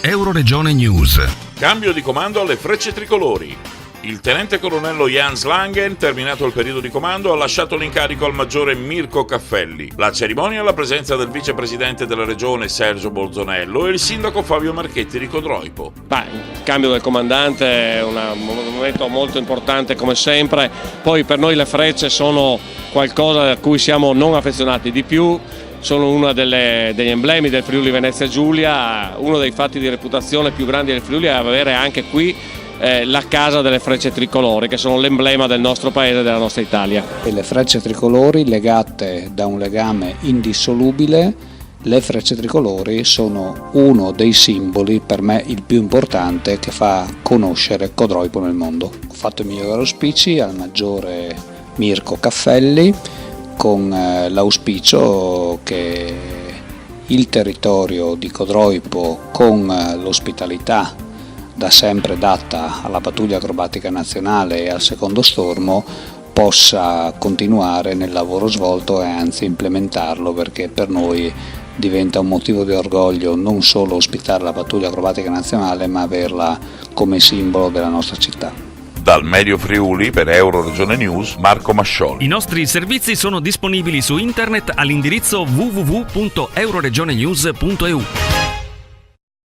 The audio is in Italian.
Euroregione News. Cambio di comando alle Frecce Tricolori. Il tenente colonnello Jans Langen, terminato il periodo di comando, ha lasciato l'incarico al maggiore Mirko Caffelli. La cerimonia alla presenza del vicepresidente della regione Sergio Bolzonello e il sindaco Fabio Marchetti di Codroipo. Il cambio del comandante è un momento molto importante come sempre, poi per noi le Frecce sono qualcosa a cui siamo non affezionati di più, sono uno degli emblemi del Friuli Venezia Giulia, uno dei fatti di reputazione più grandi del Friuli è avere anche qui la casa delle Frecce Tricolori, che sono l'emblema del nostro paese e della nostra Italia. E le Frecce Tricolori, legate da un legame indissolubile, le Frecce Tricolori sono uno dei simboli, per me il più importante, che fa conoscere Codroipo nel mondo. Ho fatto i migliori auspici al maggiore Mirko Caffelli con l'auspicio che il territorio di Codroipo, con l'ospitalità da sempre data alla pattuglia acrobatica nazionale e al secondo stormo, possa continuare nel lavoro svolto e anzi implementarlo, perché per noi diventa un motivo di orgoglio non solo ospitare la pattuglia acrobatica nazionale, ma averla come simbolo della nostra città. Dal Medio Friuli per Euroregione News, Marco Mascioli. I nostri servizi sono disponibili su internet all'indirizzo www.euroregionenews.eu.